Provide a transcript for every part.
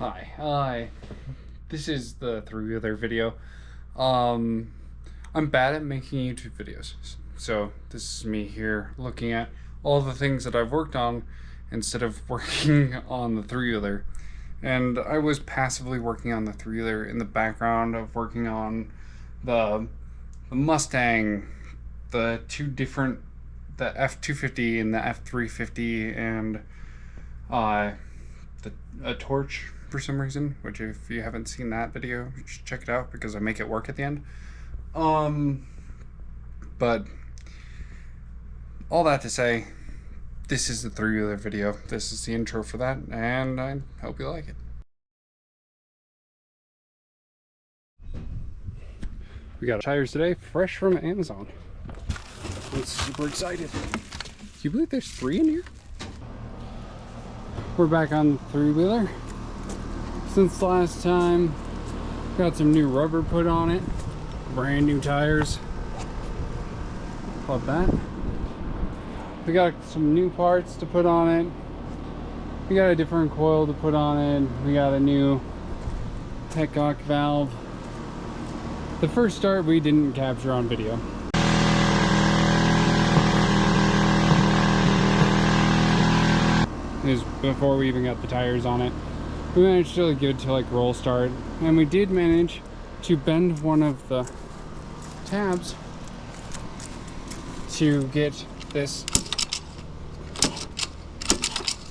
Hi. This is the three-wheeler video. I'm bad at making YouTube videos, so this is me here looking at all the things that I've worked on instead of working on the three-wheeler. And I was passively working on the three-wheeler in the background of working on the Mustang, the F-250 and the F-350, and a torch for some reason, which if you haven't seen that video, you should check it out because I make it work at the end. But all that to say, this is the three-wheeler video. This is the intro for that, and I hope you like it. We got tires today, fresh from Amazon. I'm super excited. Do you believe there's 3 in here? We're back on the three-wheeler. Since last time, got some new rubber put on it, brand new tires. Love that. We got some new parts to put on it. We got a different coil to put on it. We got a new petcock valve. The first start we didn't capture on video. It was before we even got the tires on it. We managed to get it to like roll start, and we did manage to bend one of the tabs to get this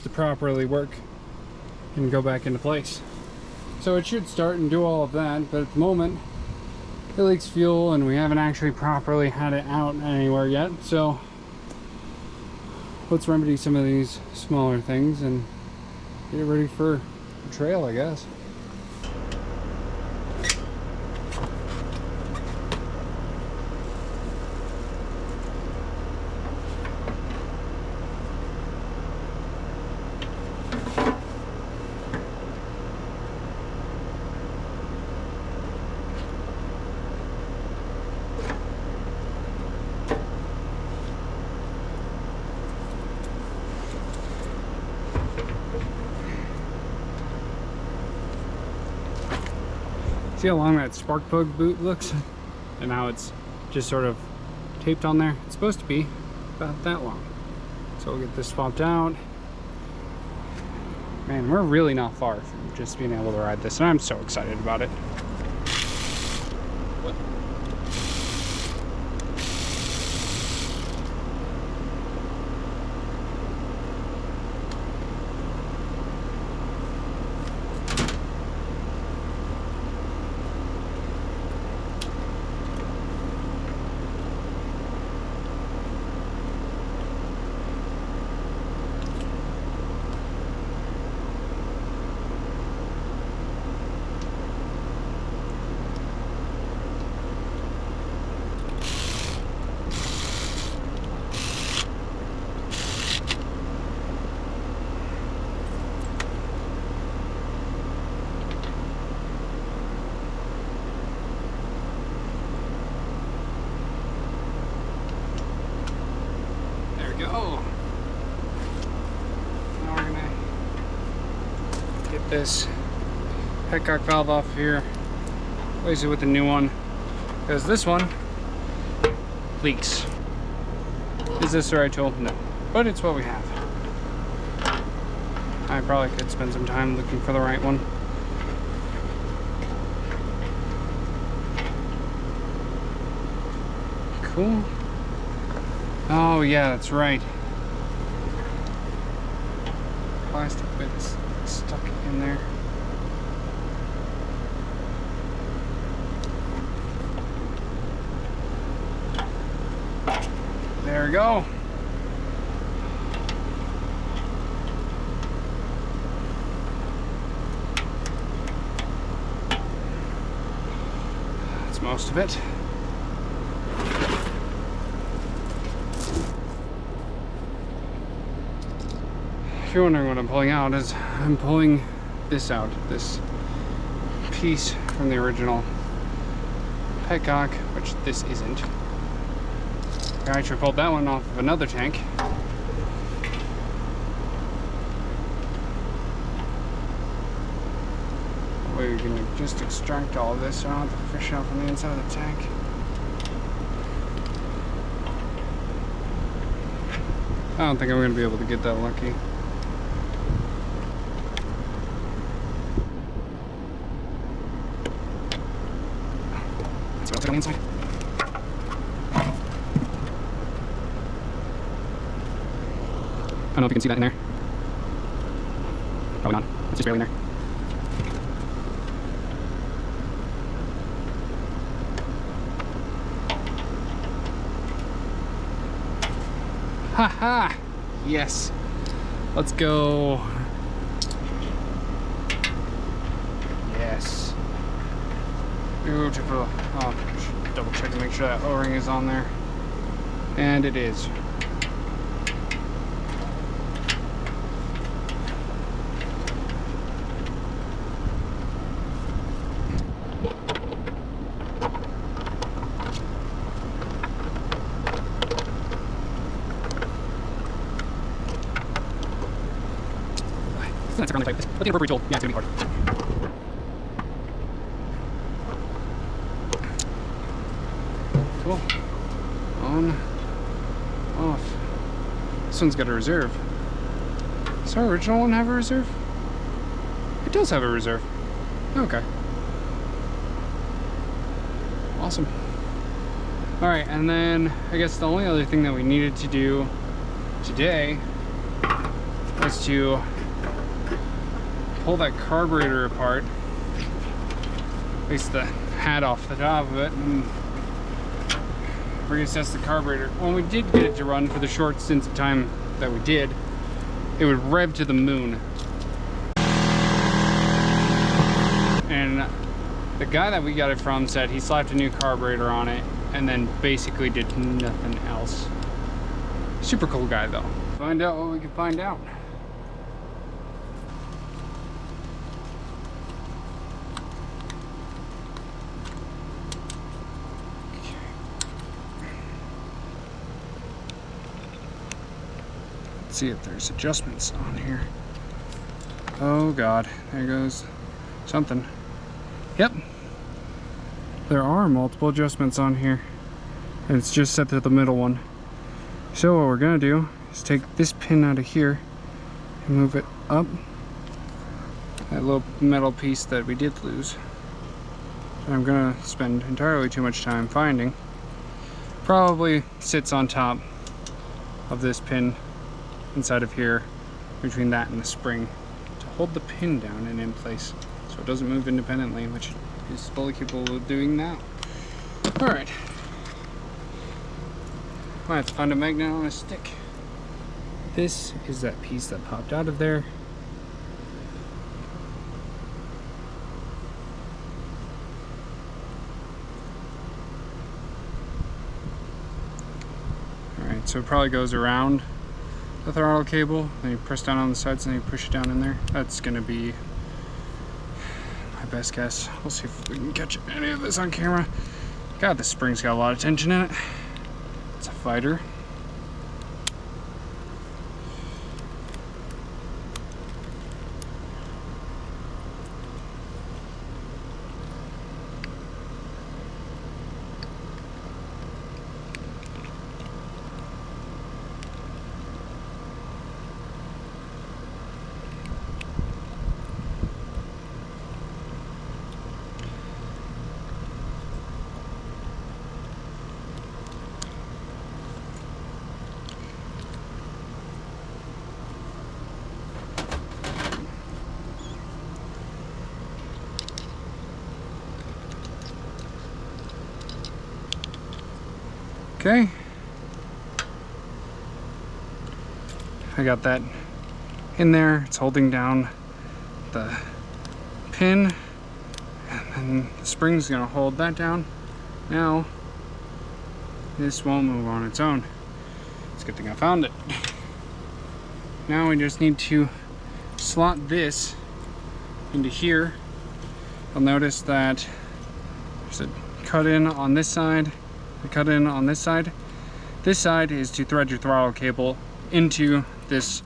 to properly work and go back into place. So it should start and do all of that, but at the moment it leaks fuel and we haven't actually properly had it out anywhere yet. So let's remedy some of these smaller things and get it ready for the trail, I guess. See how long that spark plug boot looks? And how it's just sort of taped on there? It's supposed to be about that long. So we'll get this swapped out. Man, we're really not far from just being able to ride this, and I'm so excited about it. Go. Now we're gonna get this petcock valve off here, replace it with a new one, because this one leaks. Is this the right tool? No, but it's what we have. I probably could spend some time looking for the right one. Cool. Oh yeah, that's right. Plastic bits stuck in there. There we go. That's most of it. If you're wondering what I'm pulling out, is I'm pulling this out, this piece from the original petcock, which this isn't. I actually pulled that one off of another tank. way we can just extract all of this so I don't have to fish out from the inside of the tank. I don't think I'm going to be able to get that lucky. Let's go on the inside. I don't know if you can see that in there. Probably not. It's just barely in there. Haha! Yes. Let's go. Yes. Beautiful. Oh, just double check to make sure that O-ring is on there. And it is. That's around the type. Look at the appropriate tool. Yeah, it's gonna be hard. Cool. On. Off. This one's got a reserve. Does our original one have a reserve? It does have a reserve. Okay. Awesome. Alright, and then I guess the only other thing that we needed to do today was to pull that carburetor apart, at least the hat off the top of it, and reassess the carburetor. When we did get it to run for the short stints of time that we did, it would rev to the moon. And the guy that we got it from said he slapped a new carburetor on it and then basically did nothing else. Super cool guy though. Find out what we can find out. See if there's adjustments on here. Oh god, there goes something. Yep, there are multiple adjustments on here, and it's just set to the middle one. So what we're gonna do is take this pin out of here and move it up, that little metal piece that we did lose. And I'm gonna spend entirely too much time finding. Probably sits on top of this pin inside of here, between that and the spring, to hold the pin down and in place so it doesn't move independently, which is fully capable of doing now. Alright. Might have to find a magnet on a stick. This is that piece that popped out of there. Alright, so it probably goes around the throttle cable, then you press down on the sides and then you push it down in there. That's gonna be my best guess. We'll see if we can catch any of this on camera. God, this spring's got a lot of tension in it. It's a fighter. Okay, I got that in there. It's holding down the pin, and then the spring's gonna hold that down. Now this won't move on its own. It's a good thing I found it. Now we just need to slot this into here. You'll notice that there's a cut in on this side, a cut in on this side. This side is to thread your throttle cable into this,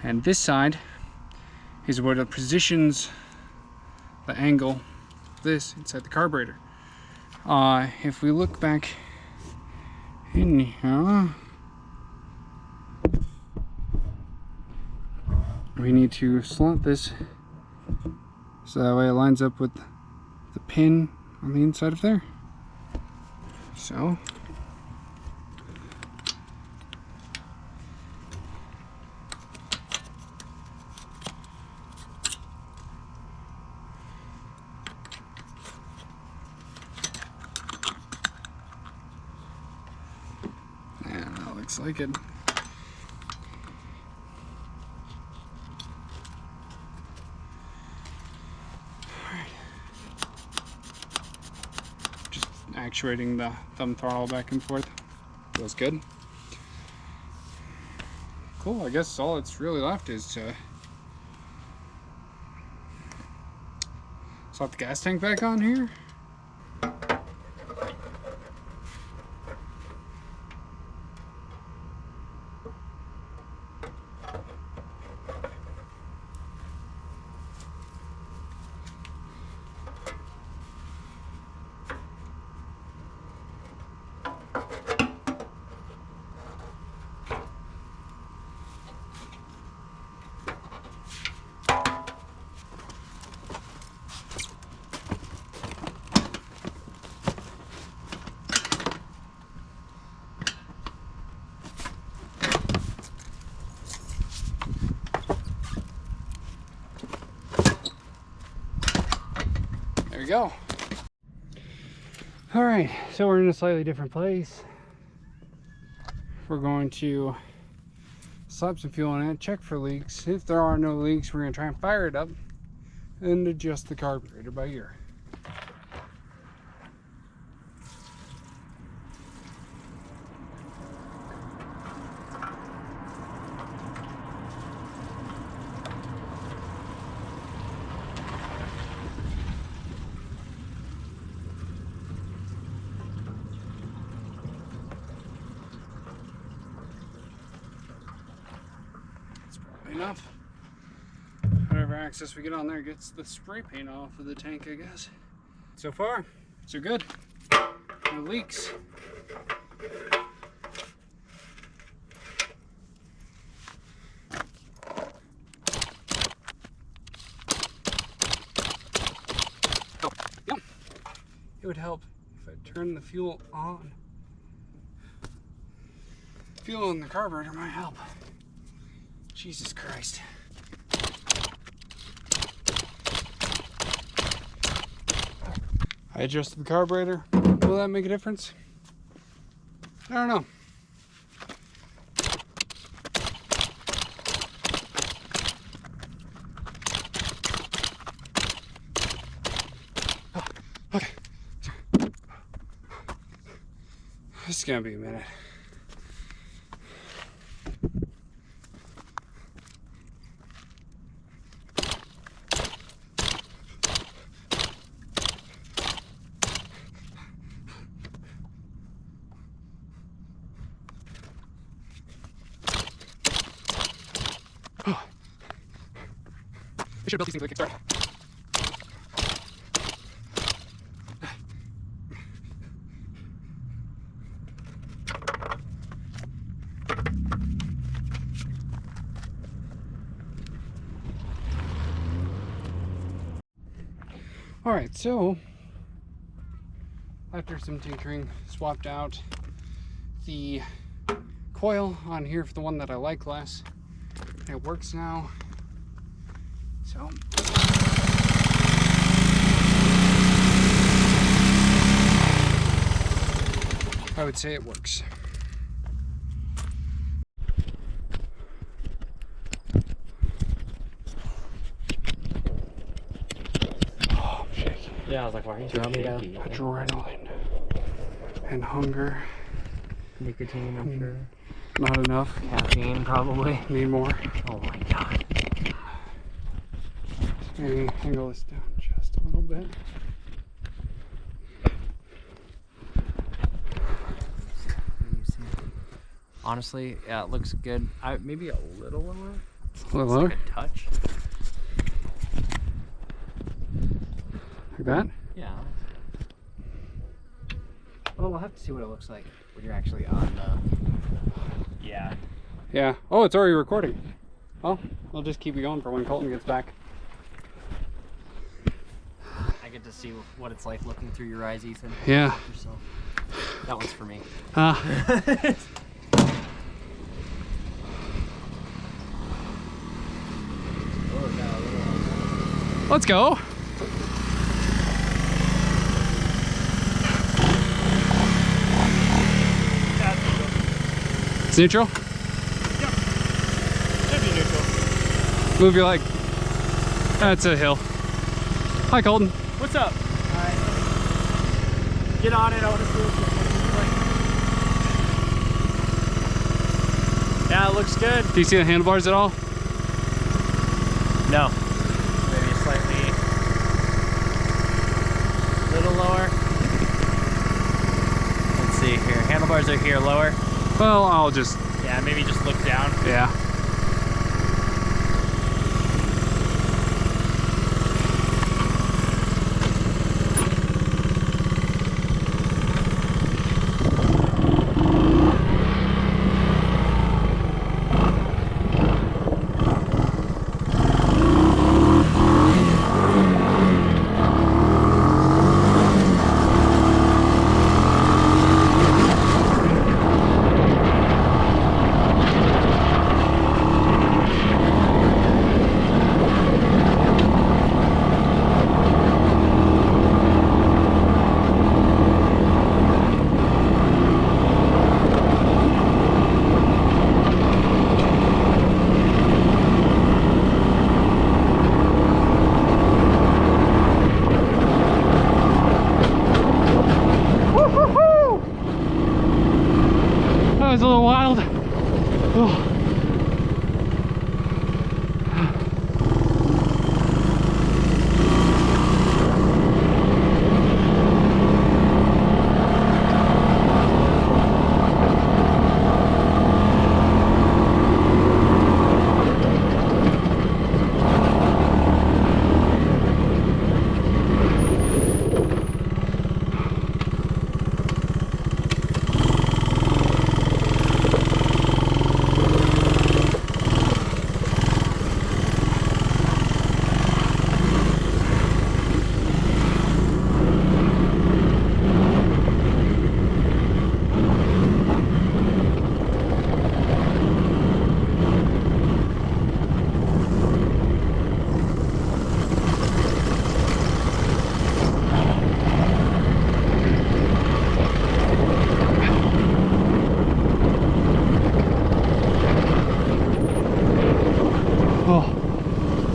and this side is where it positions the angle of this inside the carburetor. If we look back in here, we need to slot this so that way it lines up with the pin on the inside of there. So and that looks like it. Actuating the thumb throttle back and forth. Feels good. Cool, I guess all that's really left is to slot the gas tank back on here. There we go. All right, so we're in a slightly different place. We're going to slap some fuel in it, check for leaks. If there are no leaks, we're going to try and fire it up and adjust the carburetor by ear. Enough. Whatever access we get on there gets the spray paint off of the tank, I guess. So far, so good. No leaks. Oh, yeah. It would help if I turn the fuel on. Fuel in the carburetor might help. Jesus Christ. I adjusted the carburetor. Will that make a difference? I don't know. Oh, okay. This is gonna be a minute. We should have built these things with a kickstart. Alright, so after some tinkering, swapped out the coil on here for the one that I like less. It works now. So I would say it works. Oh, I'm shaking. Yeah, I was like, why are you shaking? Adrenaline and hunger. Nicotine, I'm sure. Not enough. Caffeine, probably. Need more. Oh my god. Maybe angle this down just a little bit. Honestly, yeah, it looks good. Maybe a little lower. A little lower? Like a touch. Like that? Yeah. Well, we'll have to see what it looks like when you're actually on the... Yeah. Yeah. Oh, it's already recording. Well, I'll just keep it going for when Colton gets back. I get to see what it's like looking through your eyes, Ethan. Yeah. Yourself. That one's for me. Let's go. It's neutral? Yep. Should be neutral. Move your leg. That's a hill. Hi, Colton. What's up? Alright. Get on it. I want to see what it's like. Yeah, it looks good. Do you see the handlebars at all? No. Maybe slightly. A little lower. Let's see here. Handlebars are here, lower. Well, I'll just... Yeah, maybe just look down. Yeah. That was a little wild. Oh.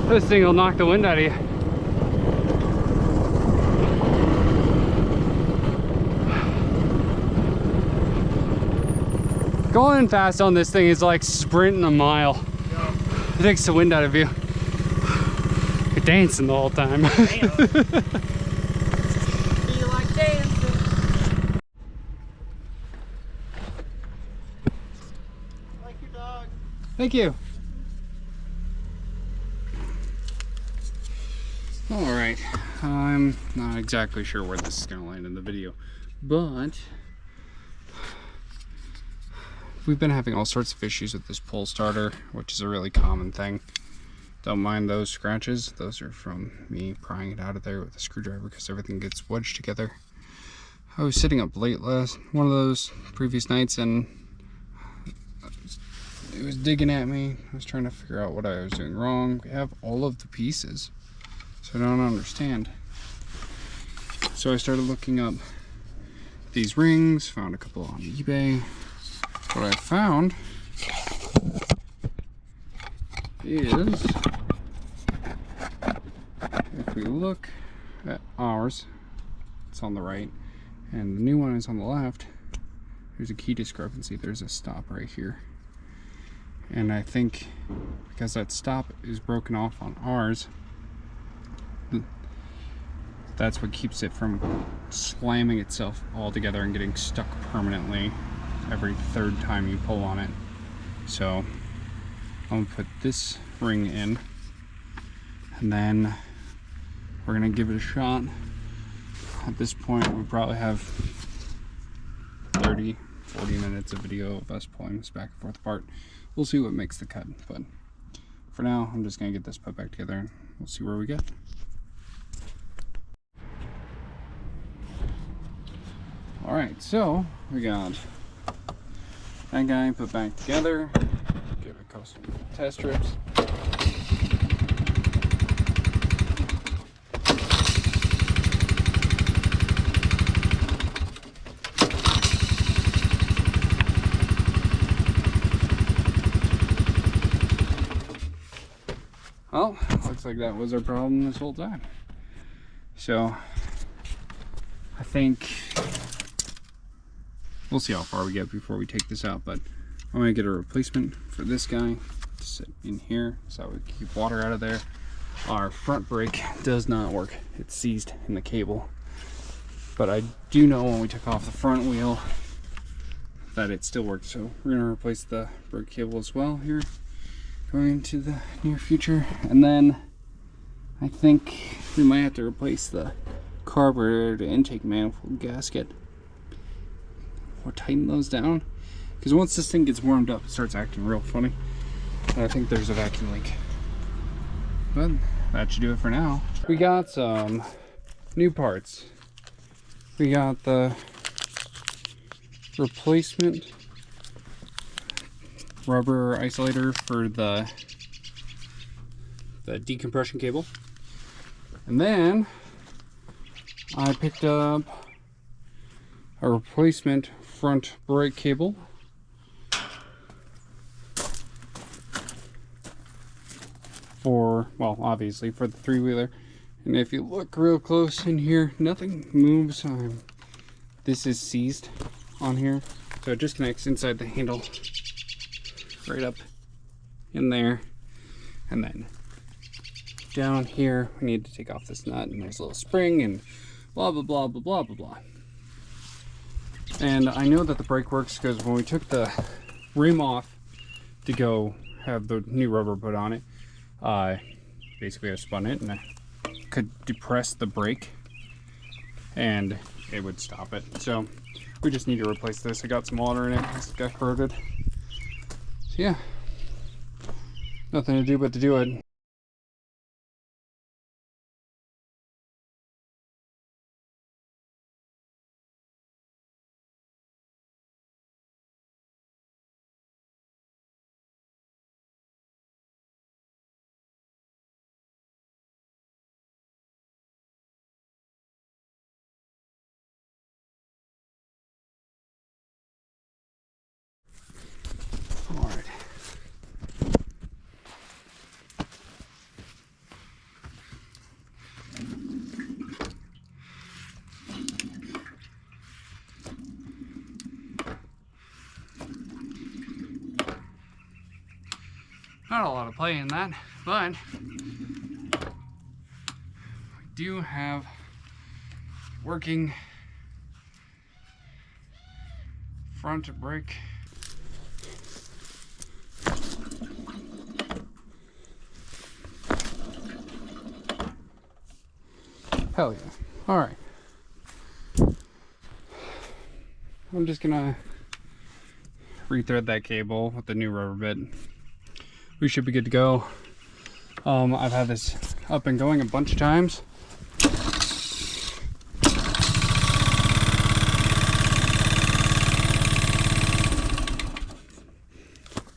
This thing will knock the wind out of you. Going fast on this thing is like sprinting a mile. Yeah. It takes the wind out of you. You're dancing the whole time. Feel like dancing. Like your dog. Thank you. All right, I'm not exactly sure where this is gonna land in the video, but we've been having all sorts of issues with this pull starter, which is a really common thing. Don't mind those scratches. Those are from me prying it out of there with a screwdriver because everything gets wedged together. I was sitting up late one of those previous nights, and it was digging at me. I was trying to figure out what I was doing wrong. We have all of the pieces, so I don't understand. So I started looking up these rings, found a couple on eBay. What I found is, if we look at ours, it's on the right, and the new one is on the left. There's a key discrepancy. There's a stop right here. And I think because that stop is broken off on ours, that's what keeps it from slamming itself all together and getting stuck permanently every third time you pull on it. So I'm gonna put this ring in, and then we're gonna give it a shot at this point we probably have 30-40 minutes of video of us pulling this back and forth apart. We'll see what makes the cut, but for now I'm just gonna get this put back together and we'll see where we get. Alright, so we got that guy put back together. Give it a couple test strips. Well, looks like that was our problem this whole time. So I think we'll see how far we get before we take this out, but I'm gonna get a replacement for this guy to sit in here so we keep water out of there. Our front brake does not work. It's seized in the cable. But I do know when we took off the front wheel that it still works. So we're gonna replace the brake cable as well here, going into the near future. And then I think we might have to replace the carburetor to intake manifold gasket or tighten those down, because once this thing gets warmed up it starts acting real funny, and I think there's a vacuum leak. But that should do it for now. We got some new parts. We got the replacement rubber isolator for the decompression cable, and then I picked up a replacement front brake cable for, well, obviously for the three-wheeler. And if you look real close in here, nothing moves. This is seized on here, so it just connects inside the handle right up in there. And then down here we need to take off this nut, and there's a little spring and blah blah blah blah blah blah blah. And I know that the brake works because when we took the rim off to go have the new rubber put on it, basically I spun it and I could depress the brake and it would stop it. So we just need to replace this. I got some water in it, it's got corroded. So yeah, nothing to do but to do it. All right. Not a lot of play in that, but we do have working front brake. Hell yeah. All right. I'm just gonna rethread that cable with the new rubber bit. We should be good to go. I've had this up and going a bunch of times.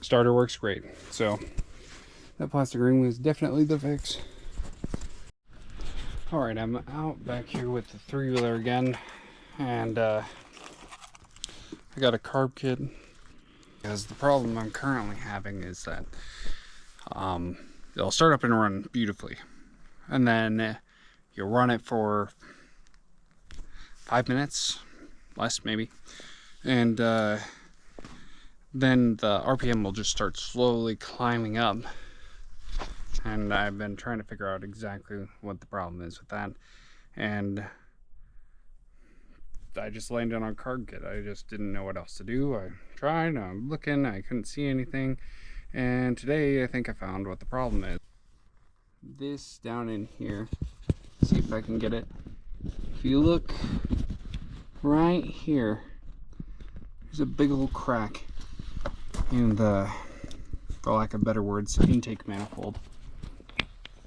Starter works great. So that plastic ring was definitely the fix. All right, I'm out back here with the three-wheeler again, and I got a carb kit. Because the problem I'm currently having is that it'll start up and run beautifully, and then you'll run it for 5 minutes, less maybe, and then the RPM will just start slowly climbing up. And I've been trying to figure out exactly what the problem is with that, and I just landed on carb kit. I just didn't know what else to do. I tried, I'm looking, I couldn't see anything, and today I think I found what the problem is. This down in here, see if I can get it if you look right here, there's a big old crack in the, for lack of better words, intake manifold.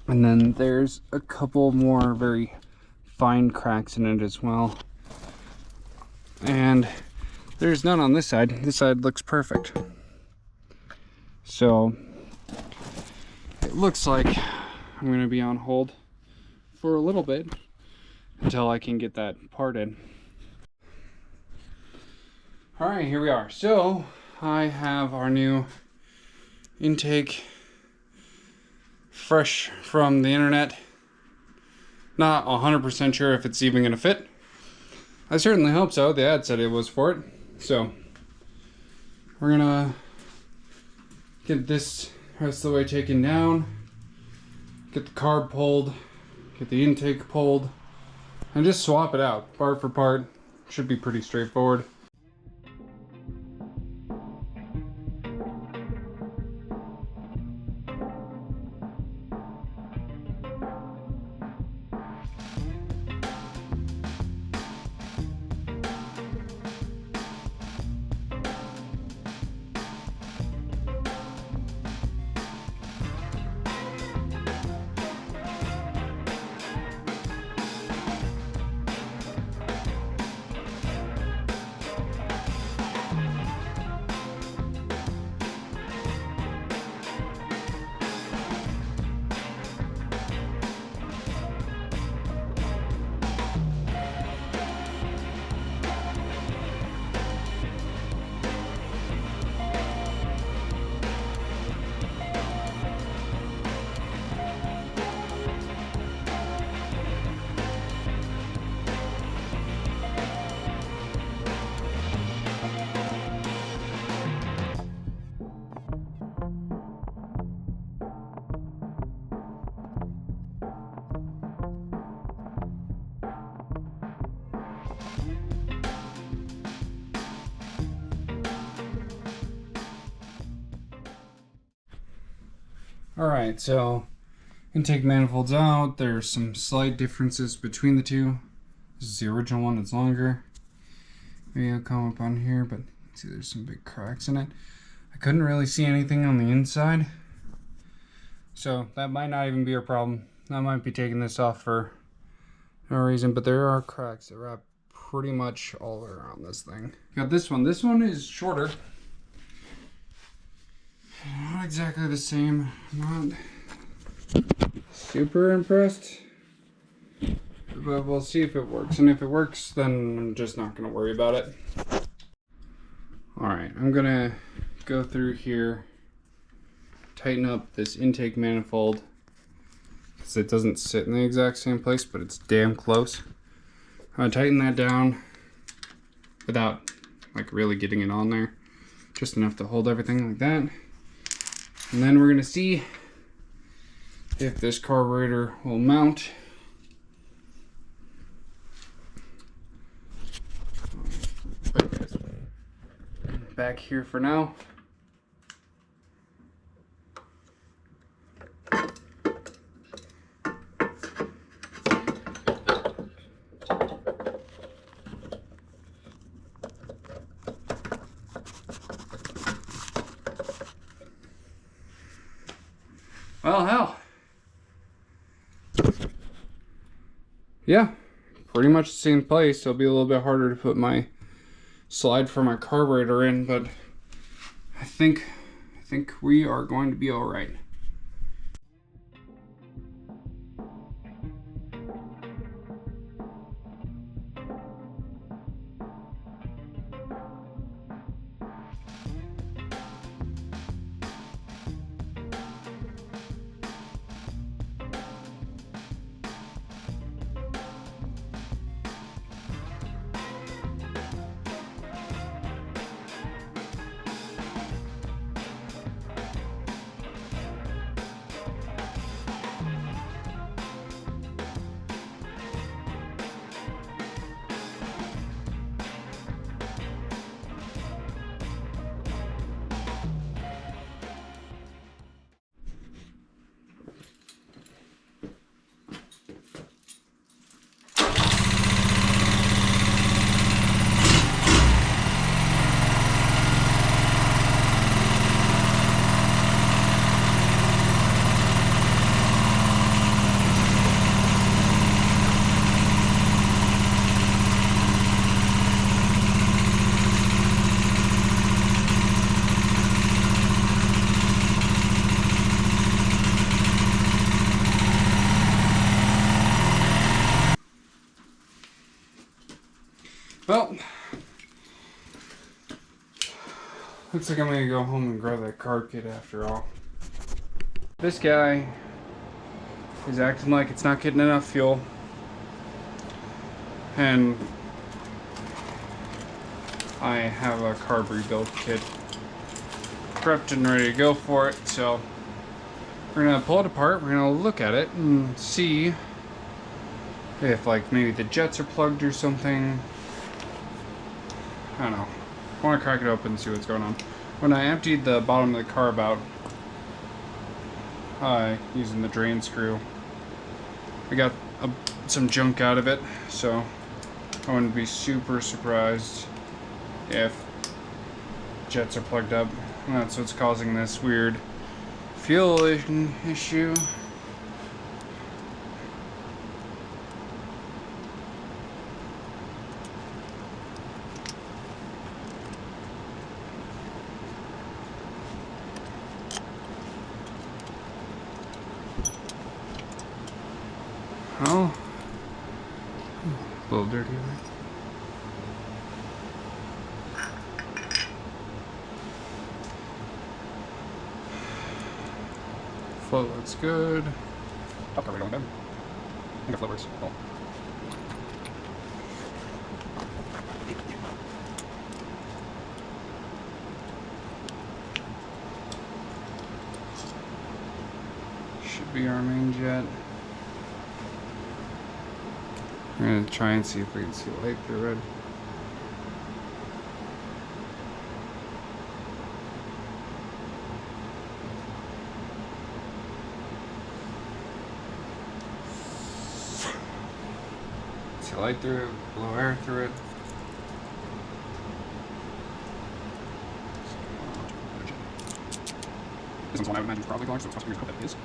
And then there's a couple more very fine cracks in it as well. And there's none on this side. This side looks perfect. So it looks like I'm going to be on hold for a little bit until I can get that part in. All right, here we are. So I have our new intake fresh from the internet. Not 100% sure if it's even going to fit. I certainly hope so. The ad said it was for it. So we're going to get this rest of the way taken down, get the carb pulled, get the intake pulled, and just swap it out part for part. Should be pretty straightforward. Alright, so intake manifold's out. There's some slight differences between the two. This is the original one, it's longer. Maybe it'll come up on here, but see there's some big cracks in it. I couldn't really see anything on the inside, so that might not even be a problem. I might be taking this off for no reason, but there are cracks that wrap pretty much all around this thing. Got this one. This one is shorter. Not exactly the same. Not super impressed, but we'll see if it works. And if it works, then I'm just not going to worry about it. Alright, I'm going to go through here, tighten up this intake manifold, because it doesn't sit in the exact same place, but it's damn close. I'm going to tighten that down without like really getting it on there. Just enough to hold everything like that. And then we're going to see if this carburetor will mount. Back here for now. Well, hell. Yeah, pretty much the same place. It'll be a little bit harder to put my slide for my carburetor in, but I think we are going to be all right. Well, looks like I'm gonna go home and grab that carb kit after all. This guy is acting like it's not getting enough fuel. And I have a carb rebuild kit prepped and ready to go for it, so we're gonna pull it apart, we're gonna look at it and see if like maybe the jets are plugged or something. I don't know. I want to crack it open and see what's going on. When I emptied the bottom of the carb out, using the drain screw, I got some junk out of it, so I wouldn't be super surprised if jets are plugged up. And that's what's causing this weird fuel issue. Oh, a little dirty, right? Flow looks good. Top cover going down. I think the flow works. Cool. Should be our main jet. I'm gonna try and see if we can see light through it. See light through it, blow air through it. This one's one I would imagine is probably going, so it's possibly hope that it is.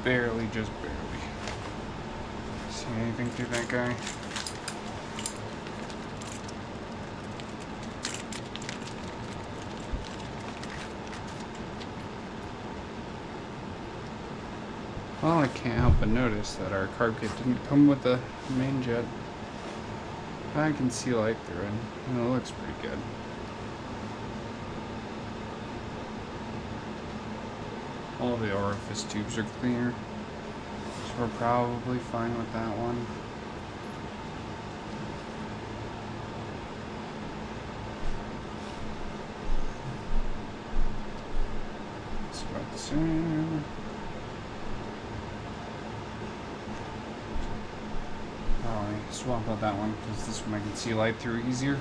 Barely, just barely. See anything through that guy? Well, I can't help but notice that our carb kit didn't come with the main jet. I can see light through it, and it looks pretty good. All the orifice tubes are clear, so we're probably fine with that one. It's about the same. Oh, I swap out that one because this one I can see light through easier.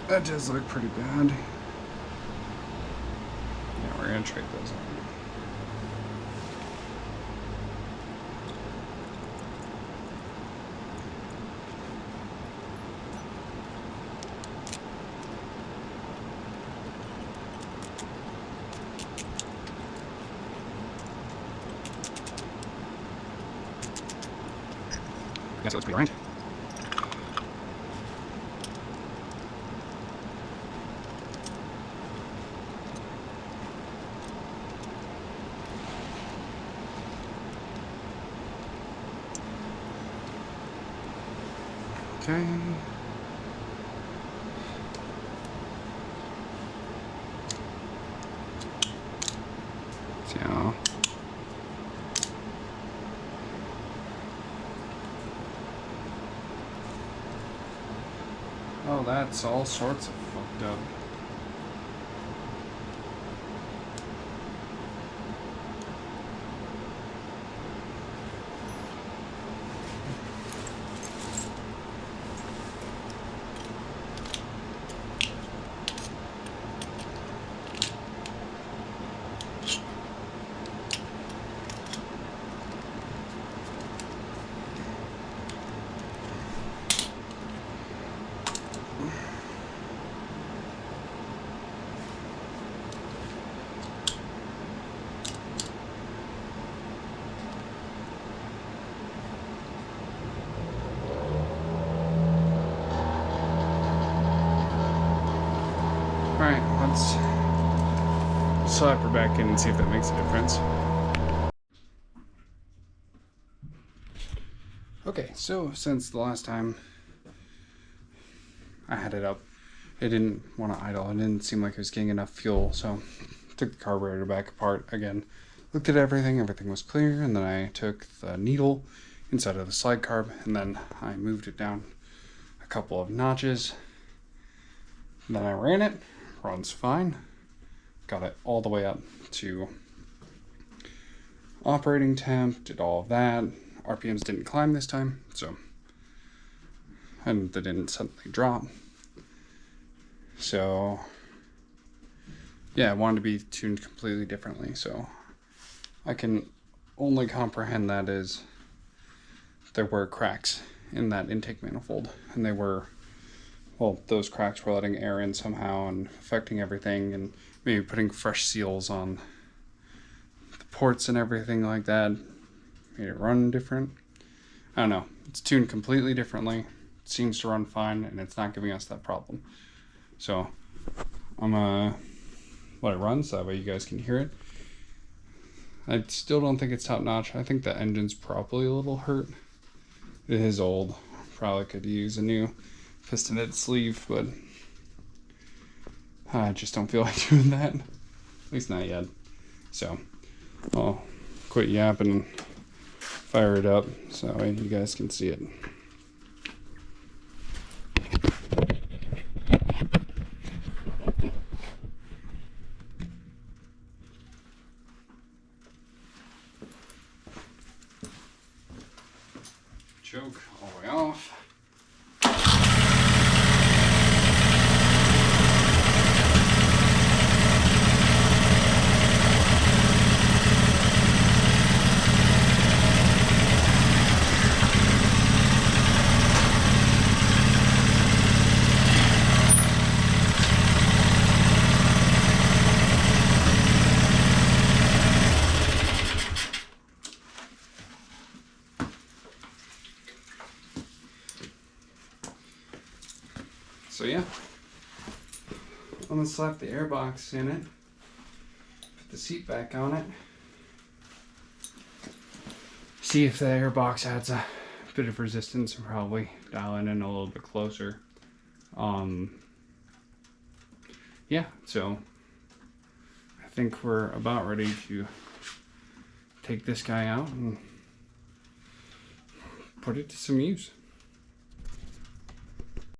That does look pretty bad. Yeah, we're gonna trade those on. I guess it looks pretty orange. Okay. So. Oh, that's all sorts of fucked up. Alright, let's slap her back in and see if that makes a difference. Okay, so since the last time I had it up, it didn't want to idle. It didn't seem like it was getting enough fuel, so took the carburetor back apart again. Looked at everything was clear, and then I took the needle inside of the slide carb, and then I moved it down a couple of notches. And then I ran it, runs fine. Got it all the way up to operating temp, did all of that. RPMs didn't climb this time, so, and they didn't suddenly drop. So, yeah, I wanted to be tuned completely differently, so I can only comprehend that as there were cracks in that intake manifold, and they were, well, those cracks were letting air in somehow and affecting everything, and maybe putting fresh seals on the ports and everything like that made it run different. I don't know. It's tuned completely differently. It seems to run fine, and it's not giving us that problem. So I'm gonna let it run so that way you guys can hear it. I still don't think it's top notch. I think the engine's probably a little hurt. It is old. Probably could use a new pistoned sleeve, but I just don't feel like doing that. At least not yet. So I'll quit yapping and fire it up so that way you guys can see it. Choke all the way off. So yeah, I'm gonna slap the airbox in it, put the seat back on it, see if the airbox adds a bit of resistance, and probably dial it in a little bit closer. Yeah, so I think we're about ready to take this guy out and put it to some use.